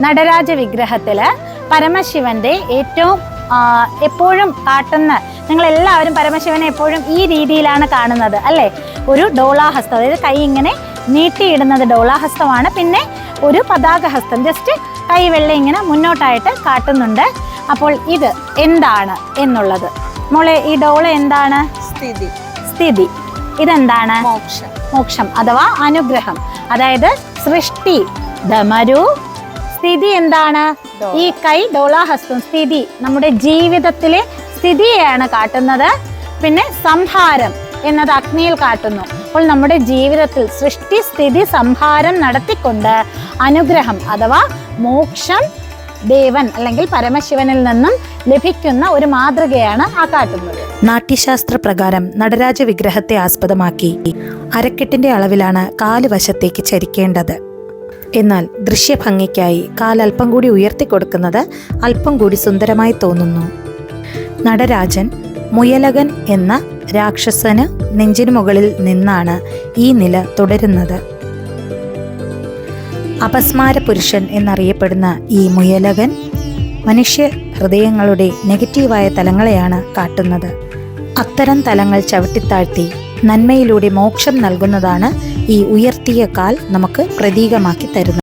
നടരാജ വിഗ്രഹത്തില് പരമശിവന്റെ ഏറ്റവും എപ്പോഴും കാട്ടുന്ന, നിങ്ങളെല്ലാവരും പരമശിവനെ എപ്പോഴും ഈ രീതിയിലാണ് കാണുന്നത് അല്ലേ? ഒരു ഡോളാഹസ്തം, അതായത് കൈ ഇങ്ങനെ നീട്ടിയിടുന്നത് ഡോളാഹസ്തമാണ്. പിന്നെ ഒരു പതാകഹസ്തം, ജസ്റ്റ് കൈ വെള്ള ഇങ്ങനെ മുന്നോട്ടായിട്ട് കാട്ടുന്നുണ്ട്. അപ്പോൾ ഇത് എന്താണ് എന്നുള്ളത്, മോളെ ഈ ഡോള എന്താണ്? സ്ഥിതി. ഇതെന്താണ്? മോക്ഷം അഥവാ അനുഗ്രഹം. അതായത് സൃഷ്ടി ധമരു, സ്ഥിതി എന്താണ്? ഈ കൈ ഡോളാഹസ്തം, സ്ഥിതി നമ്മുടെ ജീവിതത്തിലെ സ്ഥിതിയെയാണ് കാട്ടുന്നത്. പിന്നെ സംഹാരം എന്നത് അഗ്നിയിൽ കാട്ടുന്നു. അപ്പോൾ നമ്മുടെ ജീവിതത്തിൽ സൃഷ്ടി സ്ഥിതി സംഹാരം നടത്തിക്കൊണ്ട് അനുഗ്രഹം അഥവാ മോക്ഷം ദേവൻ അല്ലെങ്കിൽ പരമശിവനിൽ നിന്നും ലഭിക്കുന്ന ഒരു മാതൃകയാണ് ആ കാട്ടുന്നത്. നാട്യശാസ്ത്ര പ്രകാരം നടരാജ വിഗ്രഹത്തെ ആസ്പദമാക്കി അരക്കെട്ടിന്റെ അളവിലാണ് കാല് വശത്തേക്ക് ചരിക്കേണ്ടത്. എന്നാൽ ദൃശ്യഭംഗിക്കായി കാലൽപ്പം കൂടി ഉയർത്തിക്കൊടുക്കുന്നത് അല്പം കൂടി സുന്ദരമായി തോന്നുന്നു. നടരാജൻ മുയലകൻ എന്ന രാക്ഷസന് നെഞ്ചിനു മുകളിൽ നിന്നാണ് ഈ നില തുടരുന്നത്. അപസ്മാര പുരുഷൻ എന്നറിയപ്പെടുന്ന ഈ മുയലകൻ മനുഷ്യ ഹൃദയങ്ങളുടെ നെഗറ്റീവായ തലങ്ങളെയാണ് കാട്ടുന്നത്. അത്തരം തലങ്ങൾ ചവിട്ടിത്താഴ്ത്തി നന്മയിലൂടെ മോക്ഷം നൽകുന്നതാണ് ഈ ഉയർത്തിയ കാൽ നമുക്ക് പ്രതീകമാക്കി തരുന്നത്.